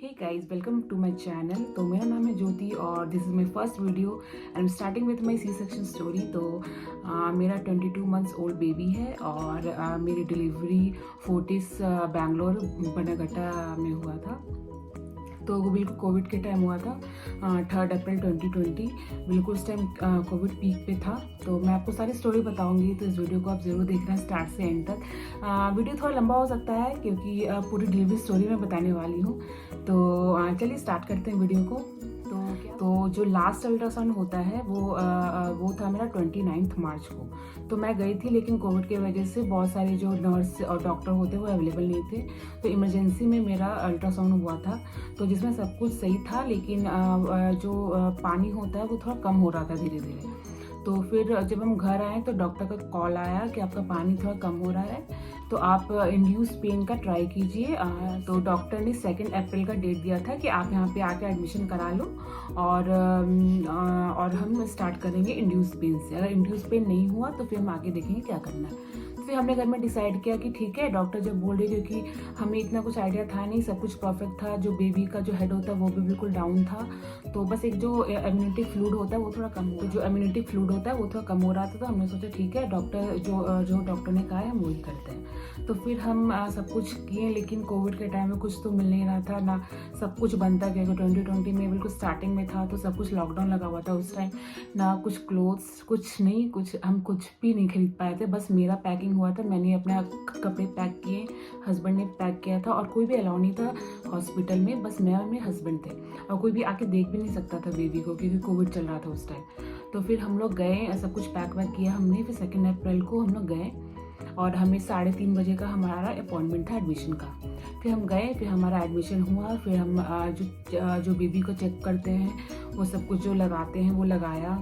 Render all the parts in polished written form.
Hey guys, welcome to my channel. तो मेरा नाम है ज्योति और this is my first video and I am starting with my C section story. तो मेरा 22 मंथ्स ओल्ड बेबी है और मेरी डिलीवरी फोर्टिस बैंगलोर बनागट्टा में हुआ था। तो वो बिल्कुल कोविड के टाइम हुआ था, 3 अप्रैल 2020। बिल्कुल उस टाइम कोविड पीक पे था। तो मैं आपको सारी स्टोरी बताऊंगी, तो इस वीडियो को आप ज़रूर देखना स्टार्ट से एंड तक। वीडियो थोड़ा लंबा हो सकता है क्योंकि पूरी डिलीवरी स्टोरी मैं बताने वाली हूँ। तो चलिए स्टार्ट करते हैं वीडियो को। तो जो लास्ट अल्ट्रासाउंड होता है वो था मेरा 29 मार्च को। तो मैं गई थी, लेकिन कोविड की वजह से बहुत सारे जो नर्स और डॉक्टर होते वो अवेलेबल नहीं थे। तो इमरजेंसी में मेरा अल्ट्रासाउंड हुआ था, तो जिसमें सब कुछ सही था, लेकिन जो पानी होता है वो थोड़ा कम हो रहा था धीरे धीरे। तो फिर जब हम घर आए तो डॉक्टर का कॉल आया कि आपका पानी थोड़ा कम हो रहा है, तो आप इंड्यूस पेन का ट्राई कीजिए। तो डॉक्टर ने 2 अप्रैल का डेट दिया था कि आप यहाँ पे आके एडमिशन करा लो और हम स्टार्ट करेंगे इंड्यूस पेन से। अगर इंड्यूस पेन नहीं हुआ तो फिर हम आगे देखेंगे क्या करना है। फिर हमने घर में डिसाइड किया कि ठीक है, डॉक्टर जब बोल रही, क्योंकि हमें इतना कुछ आइडिया था नहीं, सब कुछ परफेक्ट था। जो बेबी का जो हेड होता है वो भी बिल्कुल डाउन था। तो बस एक जो इम्यूनिटी फ्लूइड होता है वो थोड़ा कम, तो जो इम्यूनिटी फ्लूइड होता है वो थोड़ा कम हो रहा था। तो हमने सोचा ठीक है, डॉक्टर जो डॉक्टर ने कहा है हम वही करते हैं। तो फिर हम सब कुछ किए, लेकिन कोविड के टाइम में कुछ तो मिल नहीं रहा था ना, सब कुछ बनता गया। 2020 में बिल्कुल स्टार्टिंग में था, तो सब कुछ लॉकडाउन लगा हुआ था उस टाइम। ना कुछ क्लोथ्स, कुछ नहीं, हम कुछ भी नहीं खरीद पाए थे। बस मेरा पैकिंग हुआ था, मैंने अपने कपड़े पैक किए, हस्बैंड ने पैक किया था, और कोई भी अलाउ नहीं था हॉस्पिटल में। बस मैं और मेरे हस्बैंड थे, और कोई भी आके देख भी नहीं सकता था बेबी को, क्योंकि कोविड चल रहा था उस टाइम। तो फिर हम लोग गए, सब कुछ पैक वैक किया हमने। फिर 2 अप्रैल को हम लोग गए और हमें 3:30 बजे का हमारा अपॉइंटमेंट था एडमिशन का। फिर हम गए, फिर हमारा एडमिशन हुआ। फिर हम जो बेबी को चेक करते हैं वो सब कुछ जो लगाते हैं वो लगाया।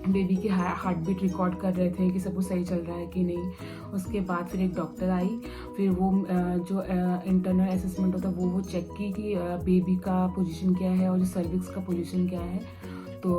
बेबी की हार्ट बीट रिकॉर्ड कर रहे थे कि सब कुछ सही चल रहा है कि नहीं। उसके बाद फिर एक डॉक्टर आई, फिर वो जो इंटरनल असेसमेंट होता है वो चेक की कि बेबी का पोजीशन क्या है और जो सर्विक्स का पोजीशन क्या है। तो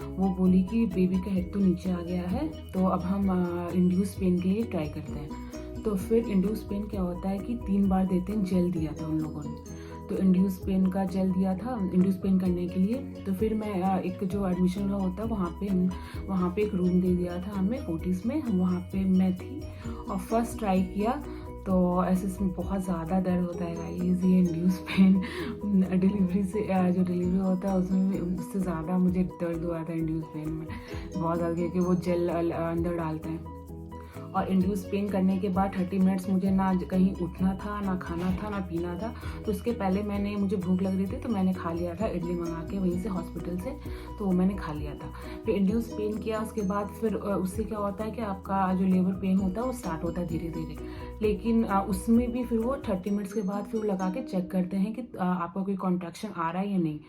वो बोली कि बेबी का हेड तो नीचे आ गया है, तो अब हम इंड्यूस पेन के लिए ट्राई करते हैं। तो फिर इंड्यूस पेन क्या होता है कि 3 बार देते हैं, जेल दिया था उन लोगों ने। तो इंड्यूस पेन का जेल दिया था इंड्यूस पेन करने के लिए। तो फिर मैं एक जो एडमिशन का होता है वहाँ पे एक रूम दे दिया था हमें फोर्टिस में। हम वहाँ पे मैं थी और फर्स्ट ट्राई किया। तो ऐसे इसमें बहुत ज़्यादा दर्द होता है गाइस, ये इंड्यूस पेन डिलीवरी से जो डिलीवरी होता है उसमें भी उससे ज़्यादा मुझे दर्द हुआ था इंड्यूस पेन में बहुत ज़्यादा, क्योंकि वो जेल अंदर डालते हैं। और इंड्यूस पेन करने के बाद 30 मिनट्स मुझे ना कहीं उठना था, ना खाना था, ना पीना था। तो उसके पहले मुझे भूख लग रही थी, तो मैंने खा लिया था इडली मंगा के वहीं से हॉस्पिटल से, तो वो मैंने खा लिया था। फिर इंड्यूस पेन किया, उसके बाद फिर उससे क्या होता है कि आपका जो लेबर पेन होता है वो स्टार्ट होता है धीरे धीरे। लेकिन उसमें भी फिर वो 30 मिनट्स के बाद फिर वो लगा के चेक करते हैं कि आपका कोई कॉन्ट्रैक्शन आ रहा है या नहीं।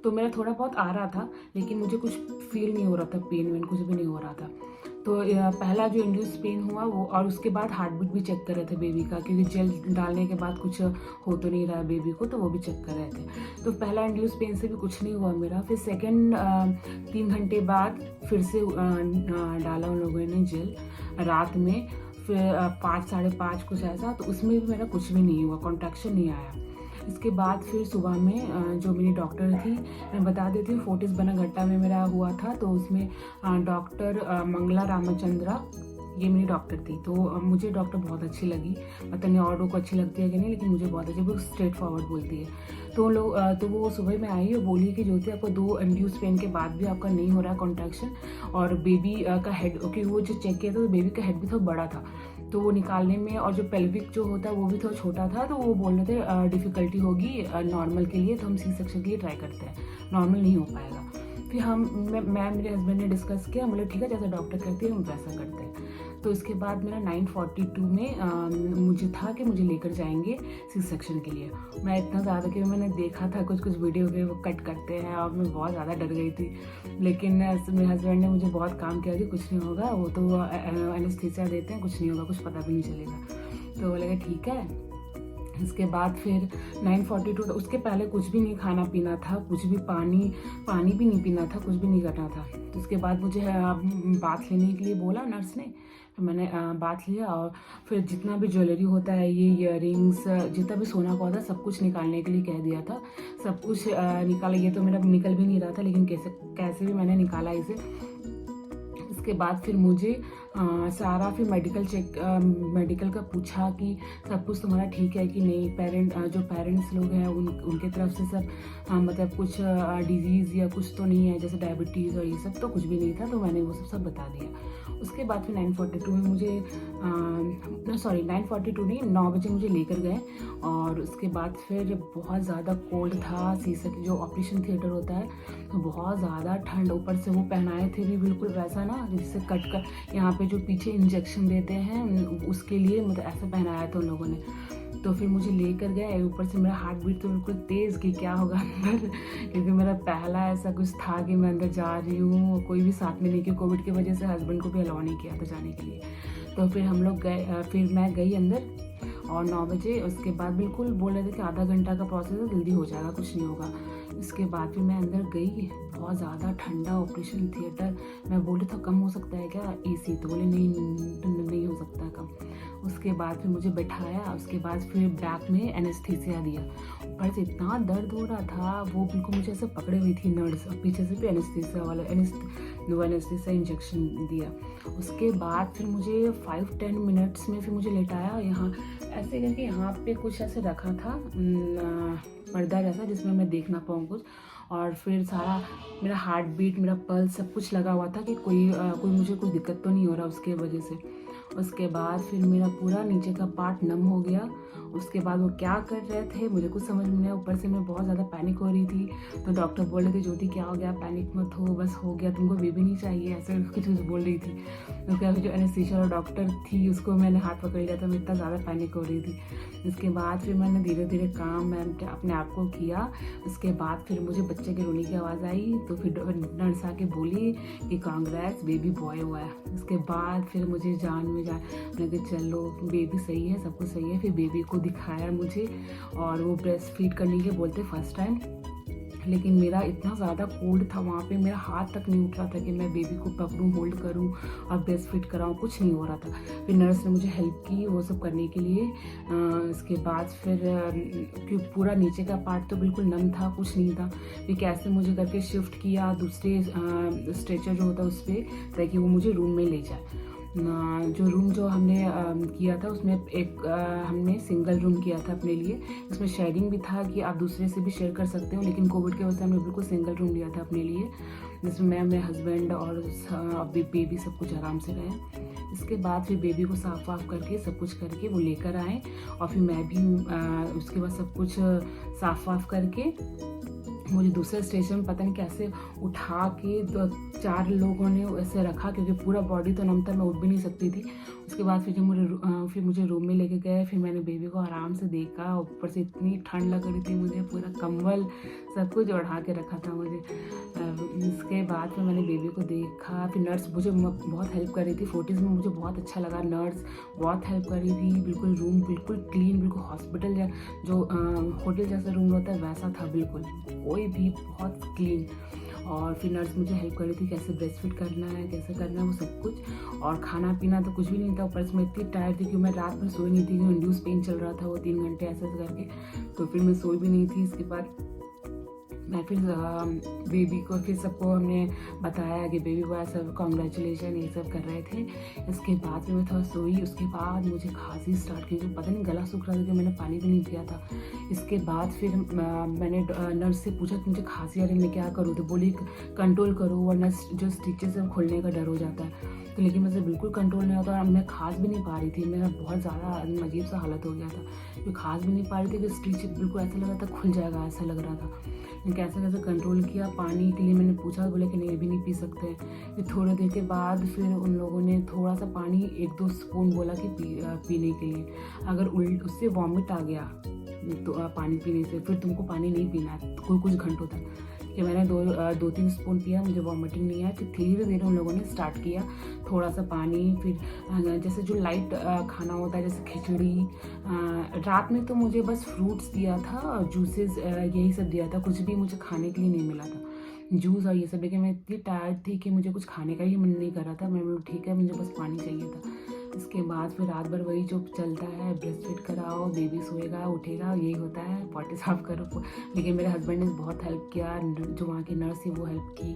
तो मेरा थोड़ा बहुत आ रहा था, लेकिन मुझे कुछ फील नहीं हो रहा था, पेन वेन कुछ भी नहीं हो रहा था। तो पहला जो इंड्यूस पेन हुआ वो, और उसके बाद हार्ट बीट भी चेक कर रहे थे बेबी का, क्योंकि जेल डालने के बाद कुछ हो तो नहीं रहा बेबी को, तो वो भी चेक कर रहे थे। तो पहला इंड्यूस पेन से भी कुछ नहीं हुआ मेरा। फिर सेकंड 3 घंटे बाद फिर से डाला उन लोगों ने जेल रात में, फिर 5 साढ़े 5 कुछ ऐसा। तो उसमें भी मेरा कुछ भी नहीं हुआ, कॉन्ट्रैक्शन नहीं आया। इसके बाद फिर सुबह में जो मेरी डॉक्टर थी, मैं बता देती हूँ, फोर्टिस बनागट्टा में मेरा हुआ था। तो उसमें डॉक्टर मंगला रामचंद्रा, ये मेरी डॉक्टर थी। तो मुझे डॉक्टर बहुत अच्छी लगी, पता नहीं और लोगों को अच्छी लगती है कि नहीं, लेकिन मुझे बहुत अच्छी, वो स्ट्रेट फॉरवर्ड बोलती है। तो वो सुबह में आई और बोली कि ज्योति आपको 2 इंड्यूस पेन के बाद भी आपका नहीं हो रहा है कॉन्ट्रैक्शन, और बेबी का हेड, क्योंकि वो जो चेक किया था तो बेबी का हेड भी थोड़ा बड़ा था, तो वो निकालने में, और जो पेल्विक जो होता है वो भी थोड़ा छोटा था। तो वो बोल रहे थे डिफ़िकल्टी होगी नॉर्मल के लिए, तो हम सी सेक्शन के लिए ट्राई करते हैं, नॉर्मल नहीं हो पाएगा। फिर मैं मेरे हस्बैंड ने डिस्कस किया, बोले ठीक है जैसा डॉक्टर कहती है हम वैसा करते हैं। तो इसके बाद मेरा 9:42 में मुझे था कि मुझे लेकर जाएंगे सी सेक्शन के लिए। मैं इतना ज़्यादा कि मैंने देखा था कुछ वीडियो के वो कट करते हैं, और मैं बहुत ज़्यादा डर गई थी। लेकिन मेरे हस्बैंड ने मुझे बहुत काम किया कि कुछ नहीं होगा, वो तो एनेस्थीसिया देते हैं, कुछ नहीं होगा, कुछ पता भी नहीं चलेगा। तो वो लगा ठीक है। इसके बाद फिर 9:42, उसके पहले कुछ भी नहीं खाना पीना था, कुछ भी पानी भी नहीं पीना था, कुछ भी नहीं करना था। तो उसके बाद मुझे बाथ लेने के लिए बोला नर्स ने। फिर मैंने बात लिया और फिर जितना भी ज्वेलरी होता है, ये ईयरिंग्स, जितना भी सोना का होता है, सब कुछ निकालने के लिए कह दिया था। सब कुछ निकाला। ये तो मेरा निकल भी नहीं रहा था, लेकिन कैसे कैसे भी मैंने निकाला इसे। इसके बाद फिर मुझे सारा फिर मेडिकल का पूछा कि सब कुछ तुम्हारा ठीक है कि नहीं। जो पेरेंट्स लोग हैं उनके तरफ से सब मतलब कुछ डिजीज़ या कुछ तो नहीं है, जैसे डायबिटीज़ और ये सब तो कुछ भी नहीं था। तो मैंने वो सब बता दिया। उसके बाद फिर 9:42 में मुझे 9:42 नहीं, 9 बजे मुझे लेकर गए। और उसके बाद फिर बहुत ज़्यादा कोल्ड था। शीशे की जो ऑपरेशन थिएटर होता है, तो बहुत ज़्यादा ठंड, ऊपर से वो पहनाए थे भी बिल्कुल वैसा ना, जिससे कट कर यहाँ पे जो पीछे इंजेक्शन देते हैं उसके लिए, मतलब ऐसा पहनाया था उन लोगों ने। तो फिर मुझे लेकर गए। ऊपर से मेरा हार्ट बीट तो बिल्कुल तेज़ कि क्या होगा अंदर, क्योंकि मेरा पहला ऐसा कुछ था कि मैं अंदर जा रही हूँ, कोई भी साथ में नहीं, कि कोविड की वजह से हस्बैंड को भी अलाउ नहीं किया था जाने के लिए। तो फिर हम लोग गए, फिर मैं गई अंदर और 9 बजे। उसके बाद बिल्कुल बोल रहे थे कि आधा घंटा का प्रोसेस है, जल्दी हो जाएगा, कुछ नहीं होगा। इसके बाद फिर मैं अंदर गई। बहुत ज़्यादा ठंडा ऑपरेशन थिएटर। मैं बोली था कम हो सकता है क्या एसी, तो बोले नहीं हो सकता कम। उसके बाद फिर मुझे बैठाया। उसके बाद फिर बैक में एनेस्थीसिया दिया। ऊपर से इतना दर्द हो रहा था, वो बिल्कुल मुझे ऐसे पकड़े हुई थी नर्स, और पीछे से भी एनेस्थीसिया वाला एनेस्थीसिया इंजेक्शन दिया। उसके बाद फिर मुझे 5-10 मिनट्स में फिर मुझे लेटाया यहाँ ऐसे करके। यहाँ पे कुछ ऐसे रखा था पर्दा जैसा, जिसमें मैं देख ना पाऊँ कुछ। और फिर सारा मेरा हार्ट बीट, मेरा पल्स, सब कुछ लगा हुआ था कि कोई मुझे कुछ दिक्कत तो नहीं हो रहा उसके वजह से। उसके बाद फिर मेरा पूरा नीचे का पार्ट नम हो गया। उसके बाद वो क्या कर रहे थे मुझे कुछ समझ में नहीं आया। ऊपर से मैं बहुत ज़्यादा पैनिक हो रही थी। तो डॉक्टर बोल रहे थे ज्योति क्या हो गया, पैनिक मत हो, बस हो गया, तुमको बेबी नहीं चाहिए, ऐसे कुछ बोल रही थी। तो क्या जो एनेस्थीसिया वाला डॉक्टर थी उसको मैंने हाथ पकड़ लिया था, मैं इतना ज़्यादा पैनिक हो रही थी। उसके बाद फिर मैंने धीरे धीरे काम अपने आप को किया। उसके बाद फिर मुझे बच्चे के रोने की आवाज़ आई। तो फिर नर्स आके बोली कि कांग्रेस, बेबी बॉय हुआ है। उसके बाद फिर मुझे मैंने कहा चलो बेबी सही है, सब कुछ सही है। फिर बेबी को दिखाया मुझे, और वो ब्रेस्ट फीड करने के बोलते फर्स्ट टाइम। लेकिन मेरा इतना ज़्यादा कोल्ड था वहाँ पे, मेरा हाथ तक नहीं उठ रहा था कि मैं बेबी को पकड़ूँ, होल्ड करूँ और ब्रेस्ट फीड कराऊँ, कुछ नहीं हो रहा था। फिर नर्स ने मुझे हेल्प की वो सब करने के लिए। इसके बाद फिर पूरा नीचे का पार्ट तो बिल्कुल नम था, कुछ नहीं था। फिर कैसे मुझे करके शिफ्ट किया दूसरे स्ट्रेचर जो होता है उस पर, ताकि वो मुझे रूम में ले जाए। जो रूम जो हमने किया था उसमें हमने सिंगल रूम किया था अपने लिए। उसमें शेयरिंग भी था कि आप दूसरे से भी शेयर कर सकते हो, लेकिन कोविड की वजह से हमने बिल्कुल सिंगल रूम लिया था अपने लिए, जिसमें मैं, मेरे हस्बैंड और बेबी सब कुछ आराम से रहे। इसके बाद फिर बेबी को साफ वाफ करके सब कुछ करके वो लेकर आए। और फिर मैं भी उसके बाद सब कुछ साफ वाफ करके मुझे दूसरे स्टेशन में पता नहीं कैसे उठा के 4 लोगों ने ऐसे रखा, क्योंकि पूरा बॉडी तो नम था, मैं उठ भी नहीं सकती थी। उसके बाद फिर मुझे रूम में लेके गए। फिर मैंने बेबी को आराम से देखा। ऊपर से इतनी ठंड लग रही थी मुझे, पूरा कंबल सब कुछ ओढ़ा के रखा था मुझे। इसके बाद फिर मैंने बेबी को देखा। फिर नर्स मुझे बहुत हेल्प कर रही थी। फोर्टिस में मुझे बहुत अच्छा लगा, नर्स बहुत हेल्प कर रही थी। बिल्कुल रूम बिल्कुल क्लीन, बिल्कुल हॉस्पिटल जो होटल जैसा रूम होता है वैसा था, बिल्कुल कोई भी, बहुत क्लीन। और फिर नर्स मुझे हेल्प कर रही थी कैसे ब्रेस्ट फीड करना है, कैसे करना है, वो सब कुछ। और खाना पीना तो कुछ भी नहीं था। ऊपर से मैं इतनी टायर्ड थी कि मैं रात में सोई नहीं थी, क्योंकि इंड्यूस पेन चल रहा था वो 3 घंटे ऐसे करके। तो फिर मैं सोई भी नहीं थी। इसके बाद मैं फिर बेबी को फिर सबको हमने बताया कि बेबी बॉय सब कॉन्ग्रेचुलेशन ये सब कर रहे थे। इसके बाद फिर मैं थोड़ा सोई। उसके बाद मुझे खांसी स्टार्ट की, पता नहीं गला सूख रहा था कि मैंने पानी भी नहीं पिया था। इसके बाद फिर मैंने नर्स से पूछा कि मुझे खांसी आ रही, मैं क्या करूँ। तो बोली कंट्रोल करो, वरना जो स्टिचेस है खुलने का डर हो जाता है। तो लेकिन मुझे बिल्कुल कंट्रोल नहीं होता। मैं खांस भी नहीं पा रही थी, मेरा बहुत ज़्यादा अजीब सा हालत हो गया था, क्योंकि खांस भी नहीं पा रही थी कि स्टिच बिल्कुल ऐसा लग रहा था खुल जाएगा, ऐसा लग रहा था। मैं कैसे कंट्रोल किया। पानी के लिए मैंने पूछा, बोले कि नहीं ये भी नहीं पी सकते। फिर थोड़ी देर के बाद फिर उन लोगों ने थोड़ा सा पानी 1-2 स्पून बोला कि पीने के लिए। अगर उससे वॉमिट आ गया तो पानी पीने से, फिर तुमको पानी नहीं पीना है कुछ घंटों तक। कि मैंने 2-3 स्पून पिया, मुझे वॉमिटिंग नहीं आया। फिर धीरे धीरे उन लोगों ने स्टार्ट किया थोड़ा सा पानी। फिर जैसे जो लाइट खाना होता है जैसे खिचड़ी, रात में तो मुझे बस फ्रूट्स दिया था, जूसेस यही सब दिया था, कुछ भी मुझे खाने के लिए नहीं मिला था। जूस और ये सब, लेकिन मैं इतनी टायर्ड थी कि मुझे कुछ खाने का ही मन नहीं कर रहा था। मैं बोली ठीक है, मुझे बस पानी चाहिए था। इसके बाद फिर रात भर वही जो चलता है, ब्रेस्ट फीड कराओ, बेबी सोएगा उठेगा, यही होता है, पॉटी साफ करो। लेकिन मेरे हस्बैंड ने बहुत हेल्प किया, जो वहाँ की नर्स थी वो हेल्प की,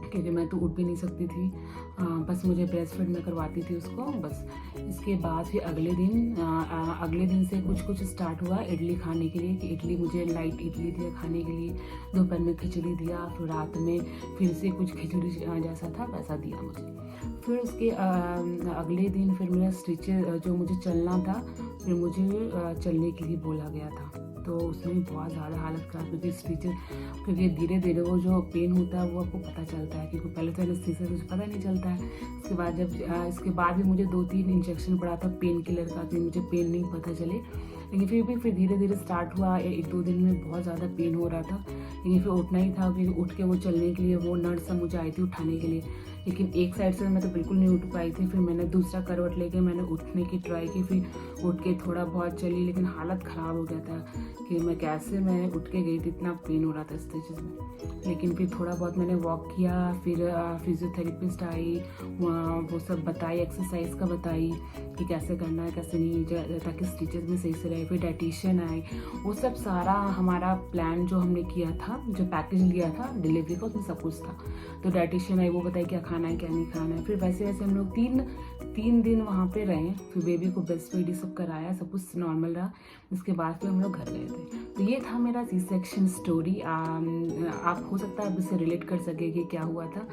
क्योंकि मैं तो उठ भी नहीं सकती थी। बस मुझे ब्रेस्ट फीड में करवाती थी उसको बस। इसके बाद फिर अगले दिन से कुछ स्टार्ट हुआ इडली खाने के लिए, कि इडली मुझे लाइट इडली दिया खाने के लिए, दोपहर में खिचड़ी दिया, फिर रात में फिर से कुछ खिचड़ी जैसा था वैसा दिया मुझे। फिर उसके अगले दिन फिर मेरा स्टिचेस जो मुझे चलना था, फिर मुझे चलने के लिए बोला गया था। तो उसमें बहुत ज़्यादा हालत ख़राब, क्योंकि धीरे धीरे वो जो पेन होता है वो आपको पता चलता है, क्योंकि पहले तो एनेस्थीसिया कुछ पता नहीं चलता है। इसके बाद भी मुझे 2-3 इंजेक्शन पड़ा था पेन किलर का, कि मुझे पेन नहीं पता चले। लेकिन फिर धीरे धीरे स्टार्ट हुआ। 1-2 दिन में बहुत ज़्यादा पेन हो रहा था, लेकिन फिर उठना ही था, क्योंकि उठ के वो चलने के लिए वो नर्स मुझे आई थी उठाने के लिए। लेकिन एक साइड से मैं तो बिल्कुल नहीं उठ पाई थी। फिर मैंने दूसरा करवट लेके मैंने उठने की ट्राई की, फिर उठ के थोड़ा बहुत चली, लेकिन हालत ख़राब हो गया था कि मैं उठ के गई थी, इतना पेन हो रहा था स्टिचेस में। लेकिन फिर थोड़ा बहुत मैंने वॉक किया, फिर फिजियोथेरेपिस्ट आई, वो सब बताई, एक्सरसाइज का बताई कि कैसे करना है कैसे नहीं, ताकि स्टिचेस में सही से रहे। फिर डाइटिशियन आए, वो सब सारा हमारा प्लान जो हमने किया था, जो पैकेज लिया था डिलीवरी का, उसमें सब कुछ था। तो डाइटिशियन आई, वो बताई क्या खाना है क्या नहीं खाना है। फिर वैसे हम लोग तीन दिन वहाँ पे रहे। फिर बेबी को ब्रेस्ट फीड सब कराया, सब कुछ नॉर्मल रहा। उसके बाद फिर हम लोग घर गए थे। तो ये था मेरा सी सेक्शन स्टोरी। आप हो सकता है आप इससे रिलेट कर सके कि क्या हुआ था।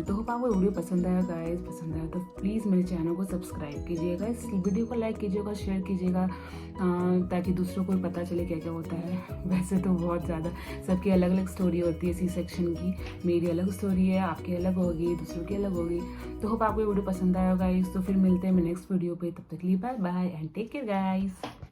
तो होप आपको वीडियो पसंद आया गाइस, पसंद आया तो प्लीज़ मेरे चैनल को सब्सक्राइब कीजिएगा, इस वीडियो को लाइक कीजिएगा, शेयर कीजिएगा, ताकि दूसरों को पता चले क्या क्या होता है। वैसे तो बहुत ज़्यादा सबकी अलग अलग स्टोरी होती है सी सेक्शन की। मेरी अलग स्टोरी है, आपकी अलग होगी, दूसरों की अलग होगी। तो होप आपको ये वीडियो पसंद आया गाइस। तो फिर मिलते हैं मैं नेक्स्ट वीडियो पे, तब तक के लिए bye bye and take care guys.